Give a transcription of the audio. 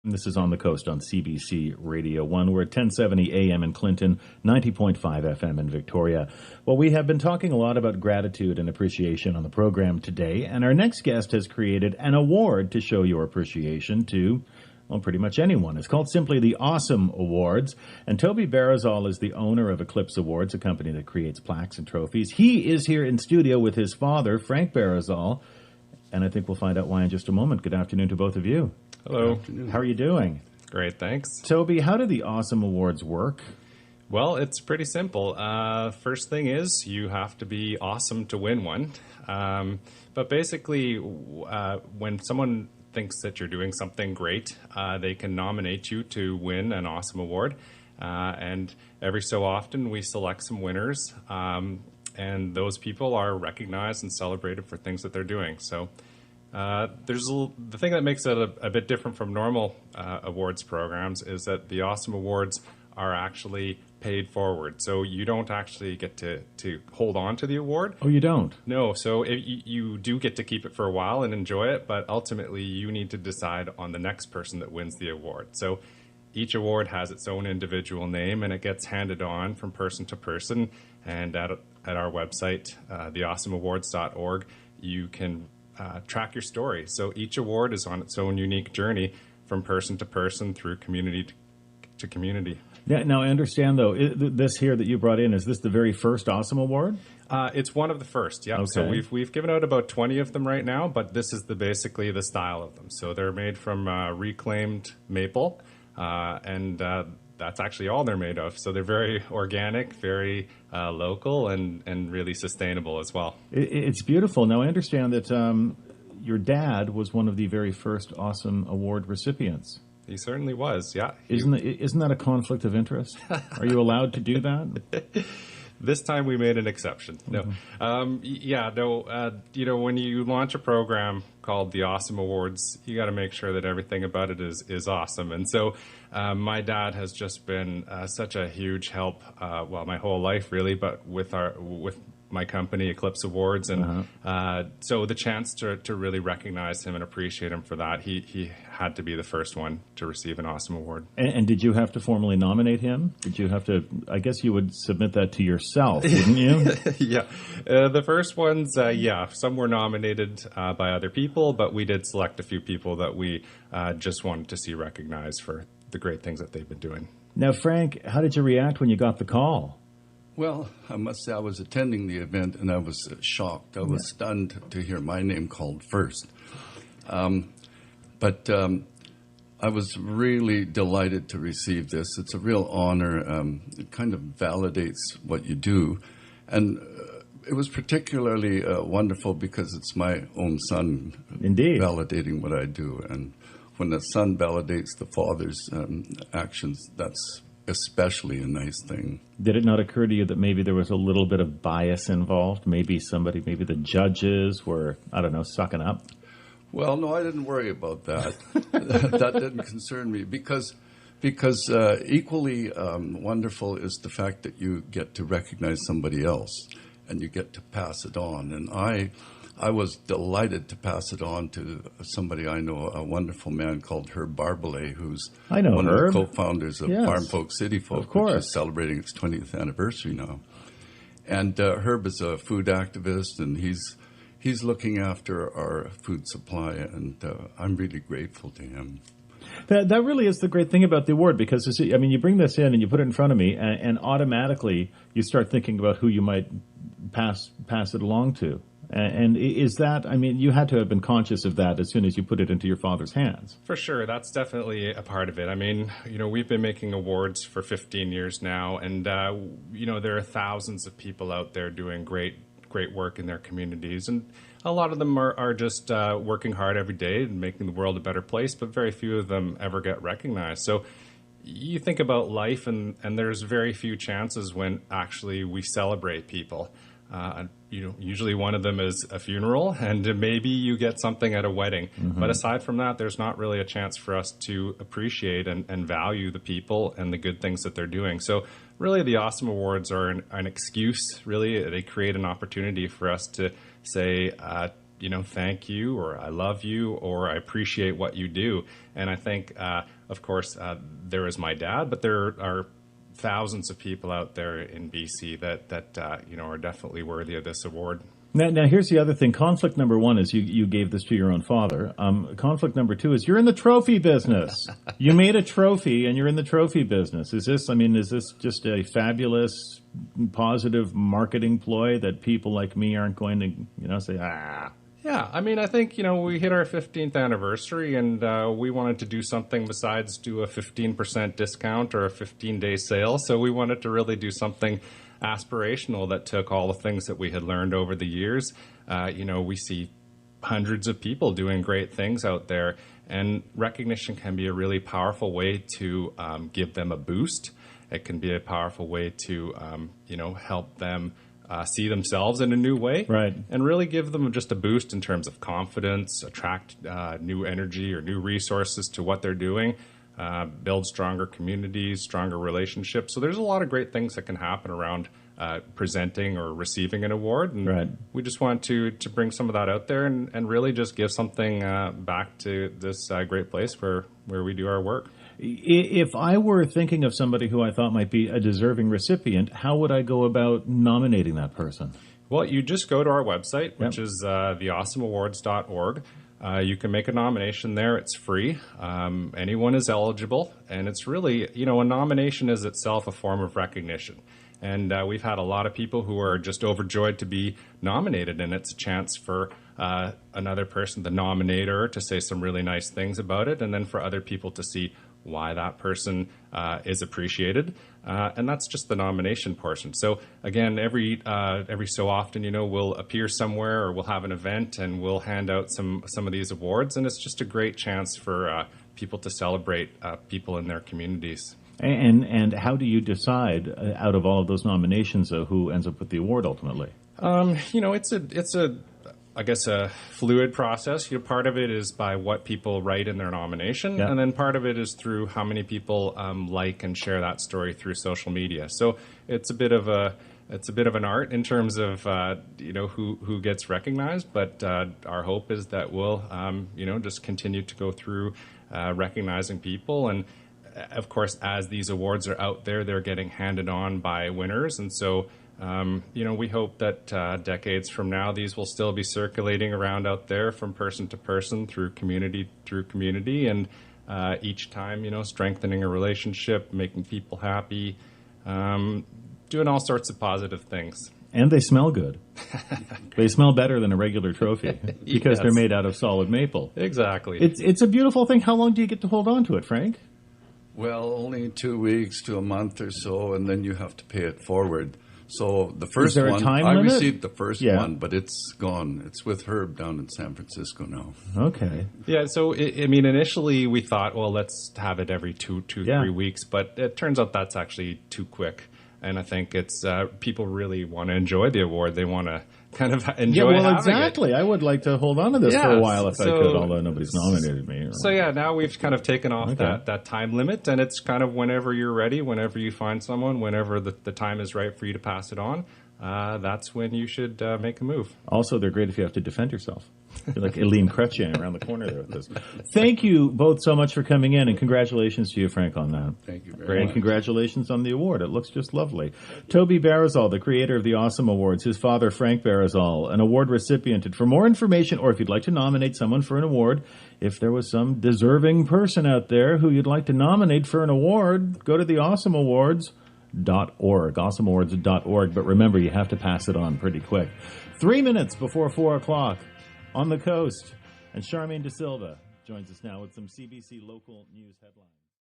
This is On the Coast on CBC Radio One. We're at 1070 AM in Clinton, 90.5 FM in Victoria. Well, we have been talking a lot about gratitude and appreciation on the program today, and our next guest has created an award to show your appreciation to, well, pretty much anyone. It's called simply the Awesome Awards, and Toby Barazzuol is the owner of Eclipse Awards, a company that creates plaques and trophies. He is here in studio with his father, Frank Barazzuol, and I think we'll find out why in just a moment. Good afternoon to both of you. Hello. How are you doing? Great, thanks. Toby, how do the Awesome Awards work? Well, it's pretty simple. First thing is you have to be awesome to win one. But basically, when someone thinks that you're doing something great, they can nominate you to win an Awesome Award. And every so often, we select some winners. And those people are recognized and celebrated for things that they're doing. So the thing that makes it a bit different from normal awards programs is that the Awesome Awards are actually paid forward. So you don't actually get to hold on to the award. Oh, you don't? No. So you do get to keep it for a while and enjoy it, but ultimately you need to decide on the next person that wins the award. So each award has its own individual name, and it gets handed on from person to person. And at our website, theawesomeawards.org, you can track your story. So each award is on its own unique journey from person to person through community to community. Yeah, now I understand, though, this here that you brought in, is this the very first Awesome Award? It's one of the first, yeah. Okay. So we've given out about 20 of them right now, but this is basically the style of them. So they're made from reclaimed maple, and that's actually all they're made of. So they're very organic, very local, and really sustainable as well. It's beautiful. Now, I understand that your dad was one of the very first Awesome Award recipients. He certainly was, yeah. Isn't that a conflict of interest? Are you allowed to do that? This time we made an exception. No. When you launch a program called the Awesome Awards, you got to make sure that everything about it is awesome. And so my dad has just been such a huge help, my whole life really, but with my company, Eclipse Awards. And so the chance to really recognize him and appreciate him for that, he had to be the first one to receive an Awesome Award. And did you have to formally nominate him? Did you have to, I guess you would submit that to yourself, wouldn't you? Yeah. The first ones, some were nominated by other people, but we did select a few people that we just wanted to see recognized for the great things that they've been doing. Now, Frank, how did you react when you got the call? Well, I must say I was attending the event and I was shocked. I was stunned to hear my name called first. But I was really delighted to receive this. It's a real honor. It kind of validates what you do. And it was particularly wonderful because it's my own son Indeed. Validating what I do. And when the son validates the father's actions, that's especially a nice thing. Did it not occur to you that maybe there was a little bit of bias involved? Maybe the judges were, sucking up? Well, no, I didn't worry about that. That didn't concern me because equally wonderful is the fact that you get to recognize somebody else and you get to pass it on. And I was delighted to pass it on to somebody I know, a wonderful man called Herb Barbalet, who's one of the co-founders of Farm Folk, City Folk, which is celebrating its 20th anniversary now. And Herb is a food activist, and he's looking after our food supply, and I'm really grateful to him. That really is the great thing about the award, because you bring this in and you put it in front of me, and automatically you start thinking about who you might pass it along to. And is that, you had to have been conscious of that as soon as you put it into your father's hands. For sure. That's definitely a part of it. We've been making awards for 15 years now, and, there are thousands of people out there doing great work in their communities. And a lot of them are just working hard every day and making the world a better place, but very few of them ever get recognized. So you think about life, and there's very few chances when actually we celebrate people. Usually one of them is a funeral, and maybe you get something at a wedding. Mm-hmm. But aside from that, there's not really a chance for us to appreciate and value the people and the good things that they're doing. So really the Awesome Awards are an excuse, really. They create an opportunity for us to say, thank you, or I love you, or I appreciate what you do. And I think, of course, there is my dad, but there are thousands of people out there in BC that are definitely worthy of this award. Now, here's the other thing. Conflict number one is you gave this to your own father. Conflict number two is you're in the trophy business. You made a trophy, and you're in the trophy business. Is this just a fabulous, positive marketing ploy that people like me aren't going to, say, ah? Yeah, I think, we hit our 15th anniversary, and we wanted to do something besides do a 15% discount or a 15-day sale. So we wanted to really do something aspirational that took all the things that we had learned over the years. We see hundreds of people doing great things out there, and recognition can be a really powerful way to give them a boost. It can be a powerful way to, help them see themselves in a new way, right? And really give them just a boost in terms of confidence, attract new energy or new resources to what they're doing. Build stronger communities, stronger relationships. So there's a lot of great things that can happen around presenting or receiving an award. And right. We just want to bring some of that out there and really just give something back to this great place where we do our work. If I were thinking of somebody who I thought might be a deserving recipient, how would I go about nominating that person? Well, you just go to our website, which is theawesomeawards.org. You can make a nomination there. It's free. Anyone is eligible. And it's really, a nomination is itself a form of recognition. And we've had a lot of people who are just overjoyed to be nominated. And it's a chance for another person, the nominator, to say some really nice things about it. And then for other people to see why that person is appreciated. And that's just the nomination portion. So again, every so often, we'll appear somewhere or we'll have an event and we'll hand out some of these awards. And it's just a great chance for people to celebrate people in their communities. And how do you decide out of all of those nominations who ends up with the award ultimately? It's a fluid process. Part of it is by what people write in their nomination, and then part of it is through how many people like and share that story through social media. So it's a bit of an art in terms of who gets recognized. But our hope is that we'll just continue to go through recognizing people. And of course, as these awards are out there, they're getting handed on by winners, and so. We hope that decades from now, these will still be circulating around out there from person to person through community, and each time, strengthening a relationship, making people happy, doing all sorts of positive things. And they smell good. They smell better than a regular trophy because they're made out of solid maple. Exactly. It's a beautiful thing. How long do you get to hold on to it, Frank? Well, only 2 weeks to a month or so, and then you have to pay it forward. So the first one, I received the first one, but it's gone. It's with Herb down in San Francisco now. Okay. Yeah, so, initially we thought, well, let's have it every 3 weeks, but it turns out that's actually too quick. And I think it's people really want to enjoy the award. They want to kind of enjoy having exactly. it. I would like to hold on to this for a while if I could, although nobody's nominated me. So now we've kind of taken off that time limit, and it's kind of whenever you're ready, whenever you find someone, whenever the time is right for you to pass it on, that's when you should make a move. Also, they're great if you have to defend yourself. You're like Eileen Chrétien around the corner there with this. Thank you both so much for coming in, and congratulations to you, Frank, on that. Thank you very much. And congratulations on the award. It looks just lovely. Toby Barazzuol, the creator of the Awesome Awards, his father, Frank Barazzuol, an award recipient. And for more information, or if you'd like to nominate someone for an award, if there was some deserving person out there who you'd like to nominate for an award, go to the awesomeawards.org, awesomeawards.org. But remember, you have to pass it on pretty quick. 3 minutes before 4 o'clock. On the coast. And Charmaine De Silva joins us now with some CBC local news headlines.